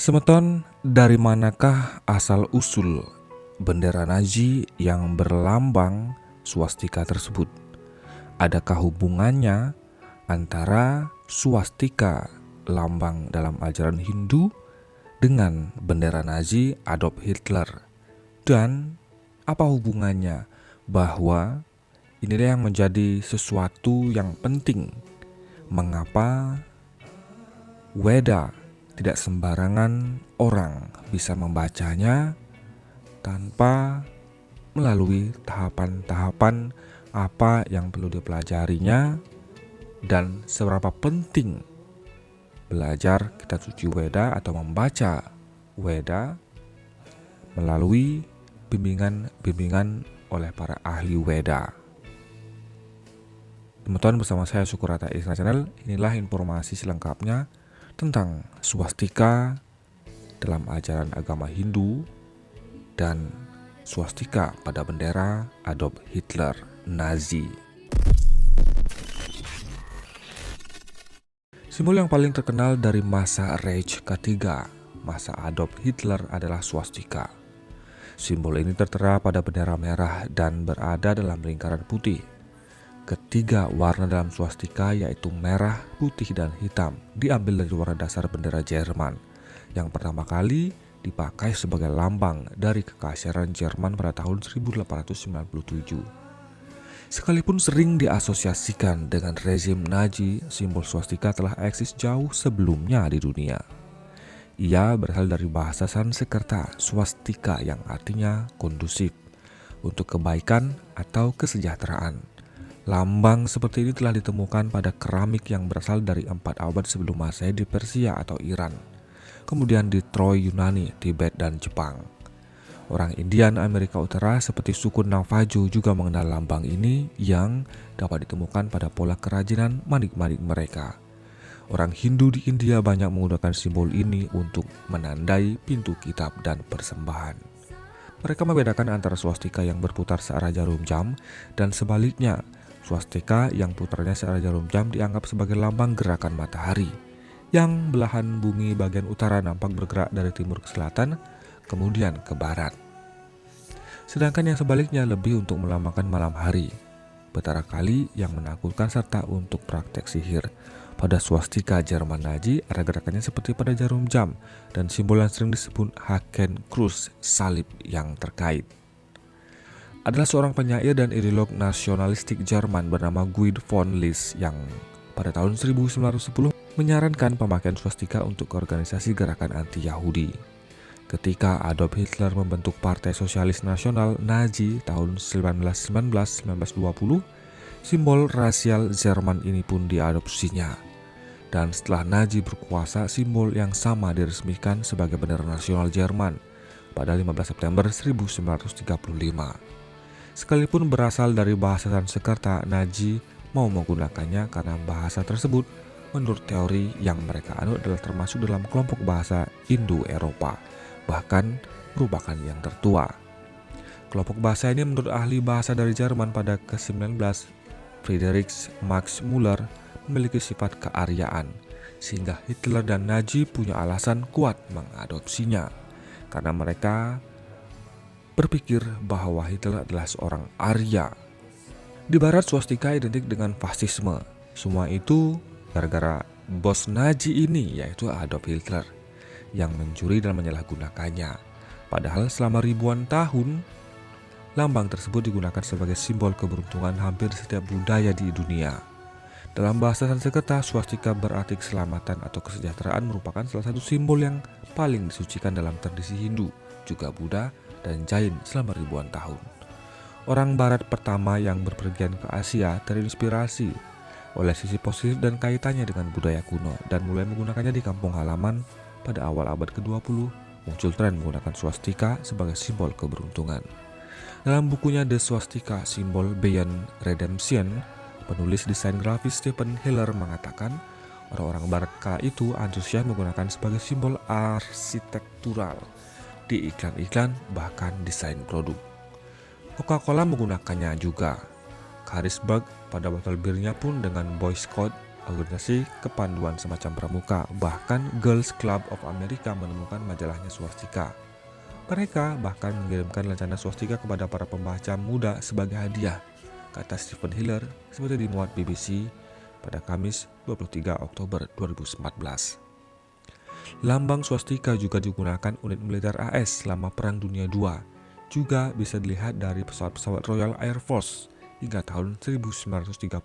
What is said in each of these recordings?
Semeton, dari manakah asal-usul bendera Nazi yang berlambang swastika tersebut? Adakah hubungannya antara swastika lambang dalam ajaran Hindu dengan bendera Nazi Adolf Hitler? Dan apa hubungannya bahwa inilah yang menjadi sesuatu yang penting? Mengapa Weda tidak sembarangan orang bisa membacanya tanpa melalui tahapan-tahapan apa yang perlu dipelajarinya, dan seberapa penting belajar kitab suci Weda atau membaca Weda melalui bimbingan oleh para ahli Weda. Teman-teman, bersama saya Sukurata Isra Channel, inilah informasi selengkapnya tentang swastika dalam ajaran agama Hindu dan swastika pada bendera Adolf Hitler Nazi. Simbol yang paling terkenal dari masa Reich ketiga, masa Adolf Hitler, adalah swastika. Simbol ini tertera pada bendera merah dan berada dalam lingkaran putih. Ketiga warna dalam swastika, yaitu merah, putih, dan hitam, diambil dari warna dasar bendera Jerman yang pertama kali dipakai sebagai lambang dari kekaisaran Jerman pada tahun 1897. Sekalipun sering diasosiasikan dengan rezim Nazi, simbol swastika telah eksis jauh sebelumnya di dunia. Ia berasal dari bahasa Sanskerta swastika yang artinya kondusif, untuk kebaikan atau kesejahteraan. Lambang seperti ini telah ditemukan pada keramik yang berasal dari 4 abad sebelum Masehi di Persia atau Iran, kemudian di Troy, Yunani, Tibet, dan Jepang. Orang Indian Amerika Utara seperti suku Navajo juga mengenal lambang ini yang dapat ditemukan pada pola kerajinan manik-manik mereka. Orang Hindu di India banyak menggunakan simbol ini untuk menandai pintu kitab dan persembahan. Mereka membedakan antara swastika yang berputar searah jarum jam dan sebaliknya. Swastika yang putarnya searah jarum jam dianggap sebagai lambang gerakan matahari, yang belahan bumi bagian utara nampak bergerak dari timur ke selatan, kemudian ke barat. Sedangkan yang sebaliknya lebih untuk melambangkan malam hari, petara kali yang menakutkan, serta untuk praktek sihir. Pada swastika Jerman Nazi ada gerakannya seperti pada jarum jam, dan simbol yang sering disebut Hakenkreuz, salib yang terkait, adalah seorang penyair dan ideolog nasionalistik Jerman bernama Guido von List yang pada tahun 1910 menyarankan pemakaian swastika untuk organisasi gerakan anti-Yahudi. Ketika Adolf Hitler membentuk Partai Sosialis Nasional Nazi tahun 1919-1920, simbol rasial Jerman ini pun diadopsinya. Dan setelah Nazi berkuasa, simbol yang sama diresmikan sebagai bendera nasional Jerman pada 15 September 1935. Sekalipun berasal dari bahasa Sanskerta, Nazi mau menggunakannya karena bahasa tersebut menurut teori yang mereka anut adalah termasuk dalam kelompok bahasa Indo-Eropa, bahkan merupakan yang tertua. Kelompok bahasa ini menurut ahli bahasa dari Jerman pada ke-19, Friedrich Max Müller, memiliki sifat kearyaan, sehingga Hitler dan Nazi punya alasan kuat mengadopsinya, karena mereka berpikir bahwa Hitler adalah seorang Arya. Di barat, swastika identik dengan fasisme. Semua itu gara-gara bos Nazi ini, yaitu Adolf Hitler, yang mencuri dan menyalahgunakannya. Padahal selama ribuan tahun, lambang tersebut digunakan sebagai simbol keberuntungan hampir setiap budaya di dunia. Dalam bahasa Sanskerta, swastika berarti keselamatan atau kesejahteraan, merupakan salah satu simbol yang paling disucikan dalam tradisi Hindu, juga Buddha dan Jain selama ribuan tahun. Orang barat pertama yang berpergian ke Asia terinspirasi oleh sisi positif dan kaitannya dengan budaya kuno dan mulai menggunakannya di kampung halaman. Pada awal abad ke-20 muncul tren menggunakan swastika sebagai simbol keberuntungan. Dalam bukunya The Swastika Symbol Beyond Redemption, penulis desain grafis Stephen Hiller mengatakan orang-orang barat kala itu antusias menggunakan sebagai simbol arsitektural di iklan-iklan, bahkan desain produk. Coca-Cola menggunakannya juga. Harrisburg pada botol birnya pun dengan Boy Scout organisasi kepanduan semacam pramuka, bahkan Girls Club of America menemukan majalahnya swastika. Mereka bahkan mengirimkan lancana swastika kepada para pembaca muda sebagai hadiah, kata Stephen Hiller seperti dimuat BBC pada Kamis 23 Oktober 2014. Lambang swastika juga digunakan unit militer AS selama Perang Dunia II, juga bisa dilihat dari pesawat-pesawat Royal Air Force hingga tahun 1939.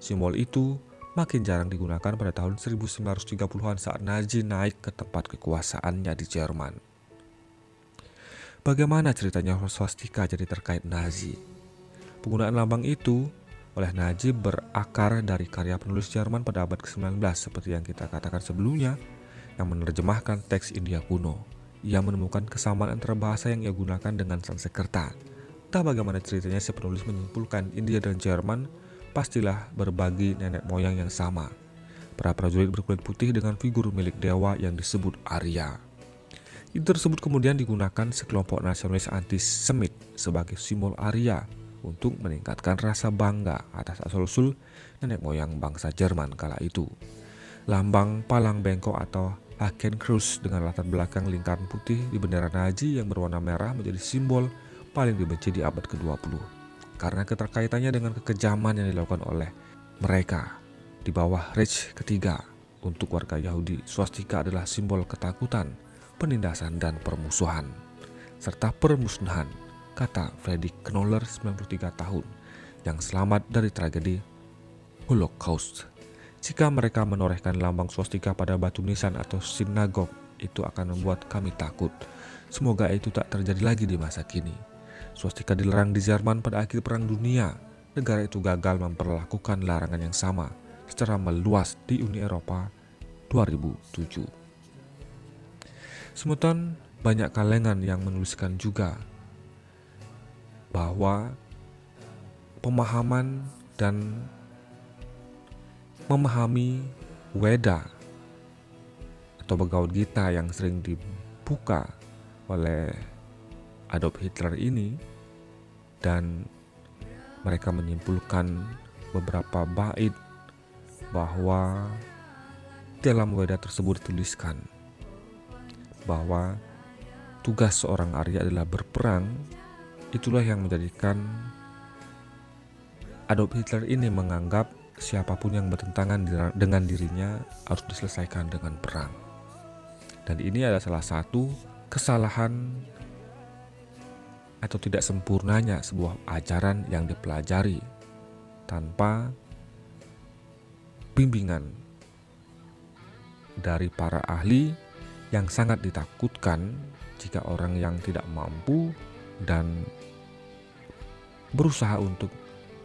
Simbol itu makin jarang digunakan pada tahun 1930-an saat Nazi naik ke tempat kekuasaannya di Jerman. Bagaimana ceritanya swastika jadi terkait Nazi? Penggunaan lambang itu oleh Nazi berakar dari karya penulis Jerman pada abad ke-19 seperti yang kita katakan sebelumnya, yang menerjemahkan teks India kuno. Ia menemukan kesamaan antara bahasa yang ia gunakan dengan Sanskerta. Entah bagaimana ceritanya si penulis menyimpulkan India dan Jerman pastilah berbagi nenek moyang yang sama. Para prajurit berkulit putih dengan figur milik dewa yang disebut Arya. Itu tersebut kemudian digunakan sekelompok nasionalis anti-Semit sebagai simbol Arya untuk meningkatkan rasa bangga atas asal-usul nenek moyang bangsa Jerman kala itu. Lambang palang bengkok atau Hakenkreuz dengan latar belakang lingkaran putih di bendera Nazi yang berwarna merah menjadi simbol paling dibenci di abad ke-20 karena keterkaitannya dengan kekejaman yang dilakukan oleh mereka di bawah Reich ketiga. Untuk warga Yahudi, swastika adalah simbol ketakutan, penindasan dan permusuhan serta permusnahan, kata Freddy Knoller 93 tahun yang selamat dari tragedi Holocaust. Jika mereka menorehkan lambang swastika pada batu nisan atau sinagog, itu akan membuat kami takut. Semoga itu tak terjadi lagi di masa kini. Swastika dilarang di Jerman pada akhir Perang Dunia. Negara itu gagal memperlakukan larangan yang sama secara meluas di Uni Eropa 2007. Semeton banyak kalangan yang menuliskan juga bahwa pemahaman dan memahami Weda atau Bhagavad Gita yang sering dibuka oleh Adolf Hitler ini, dan mereka menyimpulkan beberapa bait bahwa dalam Weda tersebut dituliskan bahwa tugas seorang Arya adalah berperang. Itulah yang menjadikan Adolf Hitler ini menganggap siapapun yang bertentangan dengan dirinya harus diselesaikan dengan perang. Dan ini adalah salah satu kesalahan atau tidak sempurnanya sebuah ajaran yang dipelajari tanpa bimbingan dari para ahli, yang sangat ditakutkan jika orang yang tidak mampu dan berusaha untuk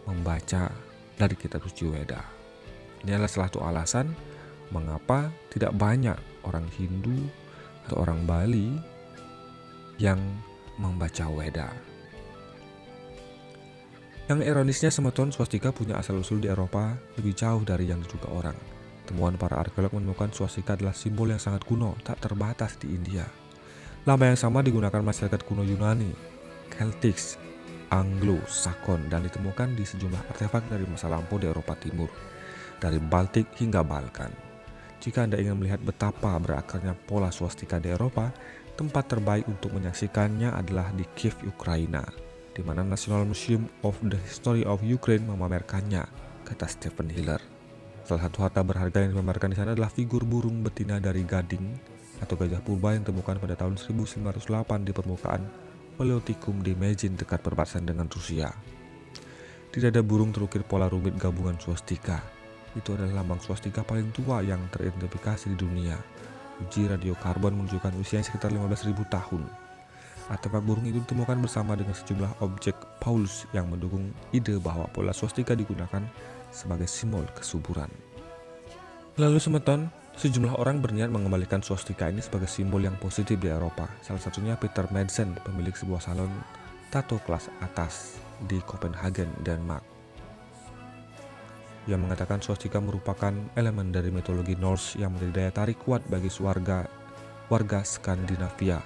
membaca dari kitab suci Weda. Ini adalah salah satu alasan mengapa tidak banyak orang Hindu atau orang Bali yang membaca Weda. Yang ironisnya, semeton swastika punya asal-usul di Eropa lebih jauh dari yang diduga orang. Temuan para arkeolog menemukan swastika adalah simbol yang sangat kuno, tak terbatas di India. Lambang yang sama digunakan masyarakat kuno Yunani, Celtics, Anglo-Sakson, dan ditemukan di sejumlah artefak dari masa lampau di Eropa Timur, dari Baltik hingga Balkan. Jika Anda ingin melihat betapa berakarnya pola swastika di Eropa, tempat terbaik untuk menyaksikannya adalah di Kiev, Ukraina, di mana National Museum of the History of Ukraine memamerkannya, kata Stephen Hiller. Salah satu harta berharga yang dipamerkan di sana adalah figur burung betina dari gading atau gajah purba yang ditemukan pada tahun 1908 di permukaan Paleotikum di Mejin dekat perbatasan dengan Rusia. Tidak ada burung terukir pola rumit gabungan swastika. Itu adalah lambang swastika paling tua yang teridentifikasi di dunia. Uji radiokarbon menunjukkan usianya sekitar 15.000 tahun. Artefak burung itu ditemukan bersama dengan sejumlah objek Paulus yang mendukung ide bahwa pola swastika digunakan sebagai simbol kesuburan. Lalu semeton, sejumlah orang berniat mengembalikan swastika ini sebagai simbol yang positif di Eropa. Salah satunya Peter Madsen, pemilik sebuah salon tato kelas atas di Copenhagen, Denmark. Ia mengatakan swastika merupakan elemen dari mitologi Norse yang menjadi daya tarik kuat bagi warga Skandinavia.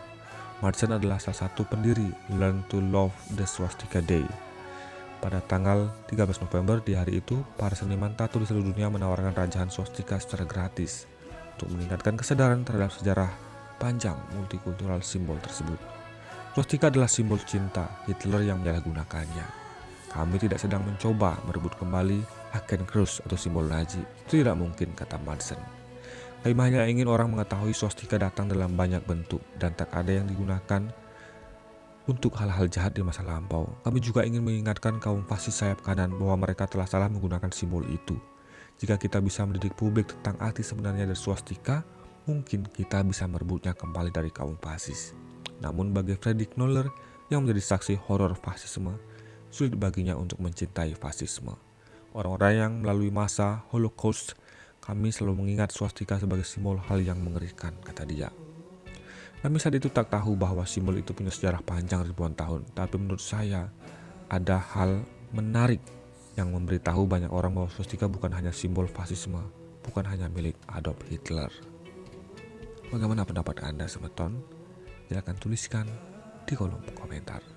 Madsen adalah salah satu pendiri Learn to Love the Swastika Day. Pada tanggal 13 November di hari itu, para seniman tato di seluruh dunia menawarkan rajaan swastika secara gratis untuk meningkatkan kesadaran terhadap sejarah panjang multikultural simbol tersebut. Swastika adalah simbol cinta Hitler yang menyalahgunakannya. Kami tidak sedang mencoba merebut kembali Hakenkreuz atau simbol Nazi. Itu tidak mungkin, kata Madsen. Kami hanya ingin orang mengetahui swastika datang dalam banyak bentuk dan tak ada yang digunakan untuk hal-hal jahat di masa lampau. Kami juga ingin mengingatkan kaum fasis sayap kanan bahwa mereka telah salah menggunakan simbol itu. Jika kita bisa mendidik publik tentang arti sebenarnya dari swastika, mungkin kita bisa merebutnya kembali dari kaum fasis. Namun bagi Friedrich Knoller yang menjadi saksi horor fasisme, sulit baginya untuk mencintai fasisme. Orang-orang yang melalui masa Holocaust, kami selalu mengingat swastika sebagai simbol hal yang mengerikan, kata dia. Kami saat itu tak tahu bahwa simbol itu punya sejarah panjang ribuan tahun, tapi menurut saya ada hal menarik yang memberitahu banyak orang bahwa swastika bukan hanya simbol fasisme, bukan hanya milik Adolf Hitler. Bagaimana pendapat Anda, Semeton? Silakan tuliskan di kolom komentar.